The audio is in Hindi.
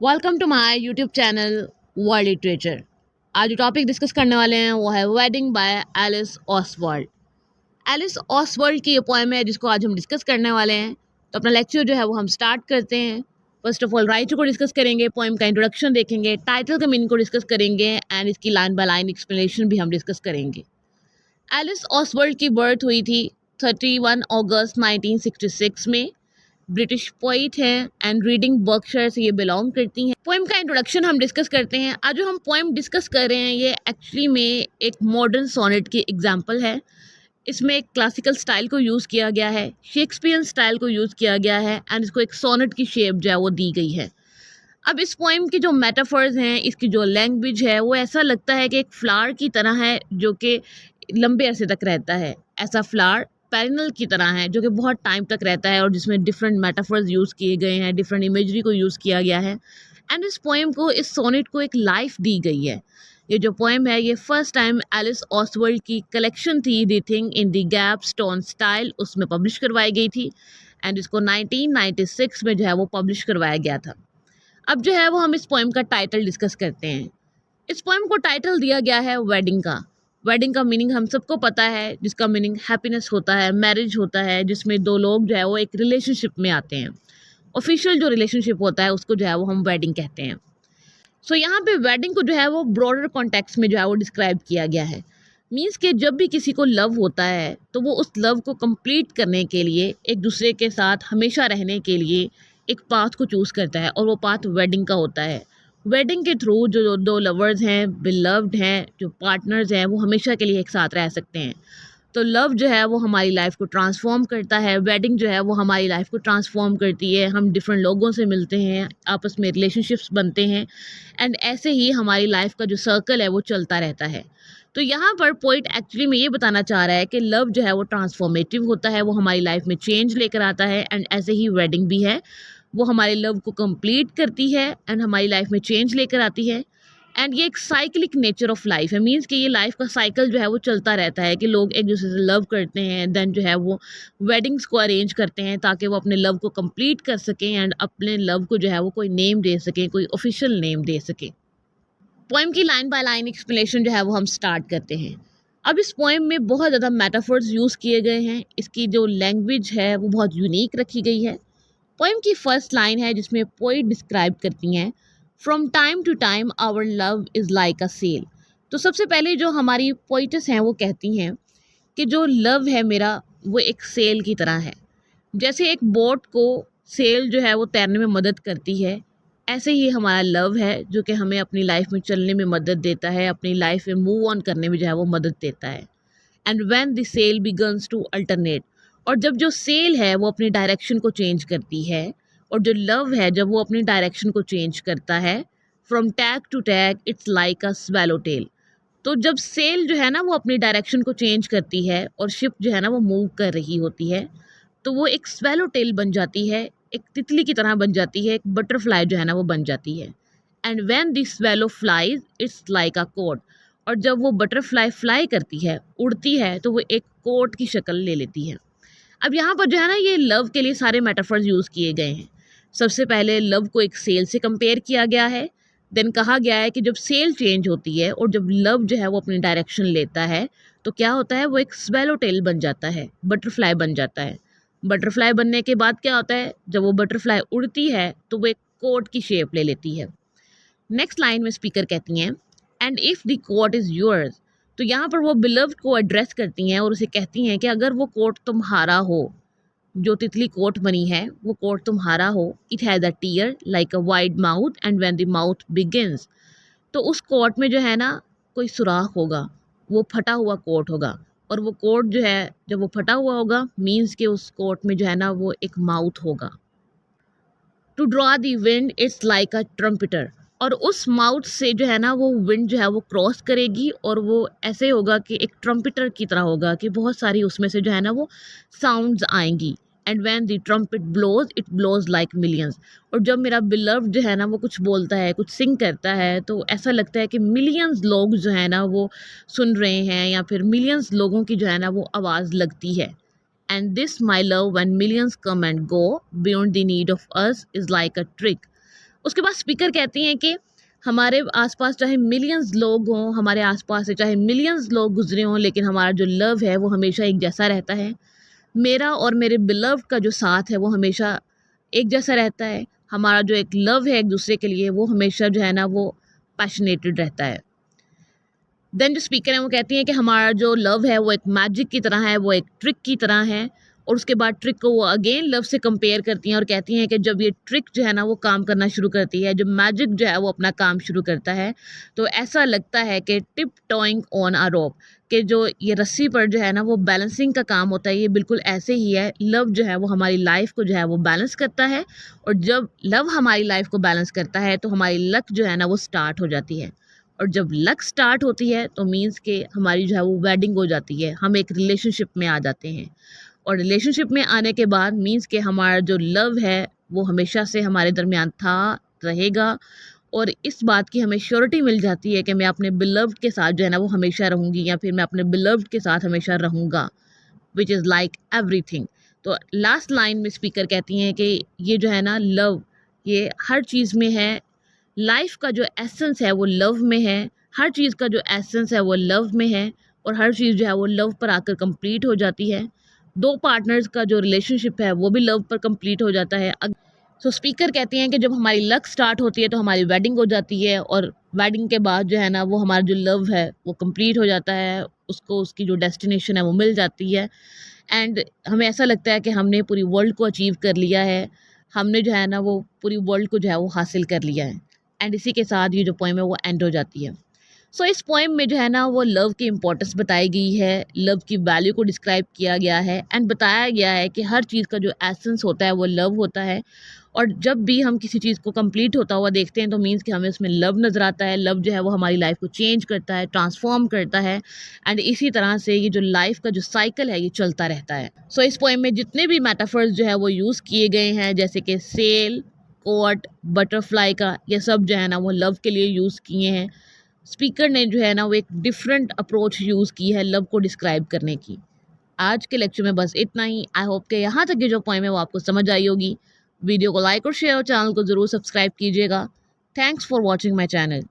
Welcome to my YouTube channel world literature. आज जो टॉपिक डिस्कस करने वाले हैं वो है wedding by Alice Oswald. Alice Oswald की ये पोएम है जिसको आज हम डिस्कस करने वाले हैं। तो अपना लेक्चर जो है वो हम स्टार्ट करते हैं। फर्स्ट ऑफ ऑल राइटर को डिस्कस करेंगे, पोएम का इंट्रोडक्शन देखेंगे, टाइटल का मीनिंग को डिस्कस करेंगे एंड इसकी लाइन बाय लाइन एक्सप्लेनेशन भी हम डिस्कस करेंगे। एलिस ऑसवर्ल्ड की बर्थ हुई थी 31 अगस्त 1966 में। ब्रिटिश पोइट हैं एंड रीडिंग बर्कशायर से ये बिलोंग करती हैं। पोएम का इंट्रोडक्शन हम डिस्कस करते हैं। आज जो हम पोएम डिस्कस कर रहे हैं ये एक्चुअली में एक मॉडर्न सोनेट की एग्जांपल है। इसमें क्लासिकल स्टाइल को यूज़ किया गया है, शेक्सपियन स्टाइल को यूज़ किया गया है एंड इसको एक सोनेट की शेप जो है वो दी गई है। अब इस पोएम की जो मेटाफर्स हैं, इसकी जो लैंग्वेज है वो ऐसा लगता है कि एक फ्लावर की तरह है जो कि लंबे अरसे तक रहता है। ऐसा फ्लावर पेरिनल की तरह है जो कि बहुत टाइम तक रहता है और जिसमें डिफरेंट मेटाफर्स यूज़ किए गए हैं, डिफरेंट इमेजरी को यूज़ किया गया है एंड इस पोएम को, इस सोनेट को एक लाइफ दी गई है। ये जो पोएम है ये फर्स्ट टाइम एलिस ऑसवर्ल्ड की कलेक्शन थी the thing in the gap stone style, उसमें पब्लिश करवाई गई थी एंड इसको 1996 में जो है वो पब्लिश करवाया गया था। अब जो है वो हम इस पोएम का टाइटल डिस्कस करते हैं। इस पोएम को टाइटल दिया गया है वेडिंग का। वेडिंग का मीनिंग हम सबको पता है, जिसका मीनिंग हैप्पीनेस होता है, मैरिज होता है, जिसमें दो लोग जो है वो एक रिलेशनशिप में आते हैं। ऑफिशियल जो रिलेशनशिप होता है उसको जो है वो हम वेडिंग कहते हैं। सो यहाँ पे वेडिंग को जो है वो ब्रॉडर कॉन्टेक्स्ट में जो है वो डिस्क्राइब किया गया है। मीन्स कि जब भी किसी को लव होता है तो वो उस लव को कंप्लीट करने के लिए, एक दूसरे के साथ हमेशा रहने के लिए एक पाथ को चूज़ करता है और वो पाथ वेडिंग का होता है। वेडिंग के थ्रू जो दो लवर्स हैं, बिलव्ड हैं, जो पार्टनर्स हैं, वो हमेशा के लिए एक साथ रह सकते हैं। तो लव जो है वो हमारी लाइफ को ट्रांसफॉर्म करता है, वेडिंग जो है वो हमारी लाइफ को ट्रांसफॉर्म करती है। हम डिफरेंट लोगों से मिलते हैं, आपस में रिलेशनशिप्स बनते हैं एंड ऐसे ही हमारी लाइफ का जो सर्कल है वो चलता रहता है। तो यहाँ पर पोइट एक्चुअली में ये बताना चाह रहा है कि लव जो है वो ट्रांसफॉर्मेटिव होता है, वो हमारी लाइफ में चेंज लेकर आता है एंड ऐसे ही वेडिंग भी है, वो हमारे लव को कंप्लीट करती है एंड हमारी लाइफ में चेंज लेकर आती है। एंड ये एक साइक्लिक नेचर ऑफ लाइफ है। मीन्स कि ये लाइफ का साइकिल जो है वो चलता रहता है कि लोग एक दूसरे से लव करते हैं, देन जो है वो वेडिंग्स को अरेंज करते हैं ताकि वो अपने लव को कंप्लीट कर सकें एंड अपने लव को जो है वो कोई नेम दे सकें, कोई ऑफिशियल नेम दे सकें। पोएम की लाइन बाय लाइन एक्सप्लेनेशन जो है वो हम स्टार्ट करते हैं। अब इस पोएम में बहुत ज़्यादा मेटाफर्स यूज़ किए गए हैं। इसकी जो लैंग्वेज है वो बहुत यूनिक रखी गई है। पोएम की फर्स्ट लाइन है जिसमें पोइट डिस्क्राइब करती हैं, from time to time our love is like a sail. तो सबसे पहले जो हमारी पोइटस हैं वो कहती हैं कि जो लव है मेरा वो एक सेल की तरह है। जैसे एक बोट को सेल जो है वो तैरने में मदद करती है, ऐसे ही हमारा लव है जो कि हमें अपनी लाइफ में चलने में मदद देता है, अपनी लाइफ में मूव ऑन करने में जो है वो मदद देता है। And when the sail begins to alternate, और जब जो सेल है वो अपनी डायरेक्शन को चेंज करती है और जो लव है जब वो अपनी डायरेक्शन को चेंज करता है, from tag to tag it's like a swallow tail. तो जब सेल जो है ना वो अपनी डायरेक्शन को चेंज करती है और शिप जो है ना वो मूव कर रही होती है, तो वो एक स्वैलो टेल बन जाती है, एक तितली की तरह बन जाती है, एक बटरफ्लाई जो है ना वो बन जाती है। And when the swallow flies it's like a coat, और जब वो बटरफ्लाई फ्लाई करती है, उड़ती है, तो वो एक कोट की शक्ल ले लेती है। अब यहाँ पर जो है ना ये लव के लिए सारे मेटाफर्स यूज़ किए गए हैं। सबसे पहले लव को एक सेल से कंपेयर किया गया है। देन कहा गया है कि जब सेल चेंज होती है और जब लव जो है वो अपनी डायरेक्शन लेता है तो क्या होता है, वो एक स्वेलो टेल बन जाता है, बटरफ्लाई बन जाता है। बटरफ्लाई बनने के बाद क्या होता है, जब वो बटरफ्लाई उड़ती है तो वो एक कोट की शेप ले लेती है। नेक्स्ट लाइन में स्पीकर कहती हैं, and if the coat is yours. तो यहाँ पर वो बिलव्ड को एड्रेस करती हैं और उसे कहती हैं कि अगर वो कोट तुम्हारा हो, जो तितली कोट बनी है वो कोट तुम्हारा हो, it has a tear like a wide mouth and when the mouth begins. तो उस कोट में जो है ना कोई सुराख होगा, वो फटा हुआ कोट होगा, और वो कोट जो है जब वो फटा हुआ होगा मीन्स के उस कोट में जो है ना वो एक माउथ होगा। To draw the wind it's like a trumpeter, और उस माउथ से जो है ना वो विंड जो है वो क्रॉस करेगी और वो ऐसे होगा कि एक ट्रम्पेटर की तरह होगा कि बहुत सारी उसमें से जो है ना वो साउंड्स आएंगी। And when the trumpet blows it blows like millions, और जब मेरा बिलव्ड जो है ना वो कुछ बोलता है, कुछ सिंग करता है, तो ऐसा लगता है कि मिलियंस लोग जो है ना वो सुन रहे हैं या फिर मिलियंस लोगों की जो है ना वो आवाज़ लगती है। And this, my love, when millions come and go, beyond the need of us, is like a trick. उसके बाद स्पीकर कहती हैं कि हमारे आसपास चाहे मिलियंस लोग हों, हमारे आसपास से चाहे मिलियंस लोग गुजरे हों, लेकिन हमारा जो लव है वो हमेशा एक जैसा रहता है। मेरा और मेरे बिलव्ड का जो साथ है वो हमेशा एक जैसा रहता है। हमारा जो एक लव है एक दूसरे के लिए वो हमेशा जो है ना वो पैशनेटेड रहता है। देन जो स्पीकर है वो कहती हैं कि हमारा जो लव है वो एक मैजिक की तरह है, वो एक ट्रिक की तरह है। और उसके बाद ट्रिक को वो अगेन लव से कंपेयर करती हैं और कहती हैं कि जब ये ट्रिक जो है ना वो काम करना शुरू करती है, जब मैजिक जो है वो अपना काम शुरू करता है, तो ऐसा लगता है कि टिप टॉइंग ऑन अ रोप, कि जो ये रस्सी पर जो है ना वो बैलेंसिंग का काम होता है। ये बिल्कुल ऐसे ही है, लव जो है वो हमारी लाइफ को जो है वो बैलेंस करता है। और जब लव हमारी लाइफ को बैलेंस करता है तो हमारी लक जो है ना वो स्टार्ट हो जाती है। और जब लक स्टार्ट होती है तो मीन्स के हमारी जो है वो वेडिंग हो जाती है, हम एक रिलेशनशिप में आ जाते हैं। और रिलेशनशिप में आने के बाद मीन्स के हमारा जो लव है वो हमेशा से हमारे दरमियान था, रहेगा। और इस बात की हमें श्योरिटी मिल जाती है कि मैं अपने बिलव्ड के साथ जो है ना वो हमेशा रहूँगी, या फिर मैं अपने बिलव्ड के साथ हमेशा रहूँगा, विच इज़ लाइक एवरीथिंग। तो लास्ट लाइन में स्पीकर कहती हैं कि ये जो है ना लव, ये हर चीज़ में है। लाइफ का जो एसेंस है वो लव में है, हर चीज़ का जो एसेंस है वो लव में है। और हर चीज़ जो है वो लव पर आकर कंप्लीट हो जाती है। दो पार्टनर्स का जो रिलेशनशिप है वो भी लव पर कंप्लीट हो जाता है। सो स्पीकर कहती हैं कि जब हमारी लक स्टार्ट होती है तो हमारी वेडिंग हो जाती है, और वेडिंग के बाद जो है ना वो हमारा जो लव है वो कंप्लीट हो जाता है, उसको उसकी जो डेस्टिनेशन है वो मिल जाती है। एंड हमें ऐसा लगता है कि हमने पूरी वर्ल्ड को अचीव कर लिया है, हमने जो है ना वो पूरी वर्ल्ड को जो है वो हासिल कर लिया है। एंड इसी के साथ ये जो पोएम है वो एंड हो जाती है। सो इस पोएम में जो है ना वो लव की इम्पोर्टेंस बताई गई है, लव की वैल्यू को डिस्क्राइब किया गया है, एंड बताया गया है कि हर चीज़ का जो एसेंस होता है वो लव होता है। और जब भी हम किसी चीज़ को कंप्लीट होता हुआ देखते हैं तो मीन्स कि हमें उसमें लव नज़र आता है। लव जो है वो हमारी लाइफ को चेंज करता है, ट्रांसफॉर्म करता है। एंड इसी तरह से ये जो लाइफ का जो साइकिल है ये चलता रहता है। सो इस पोएम में जितने भी मेटाफर्स जो है वो यूज़ किए गए हैं, जैसे कि सेल, कोट, बटरफ्लाई का, ये सब जो है ना वो लव के लिए यूज़ किए हैं। स्पीकर ने जो है ना वो एक डिफरेंट अप्रोच यूज़ की है लव को डिस्क्राइब करने की। आज के लेक्चर में बस इतना ही। आई होप कि यहाँ तक की जो पॉइंट है वो आपको समझ आई होगी। वीडियो को लाइक और शेयर और चैनल को ज़रूर सब्सक्राइब कीजिएगा। Thanks for watching my channel.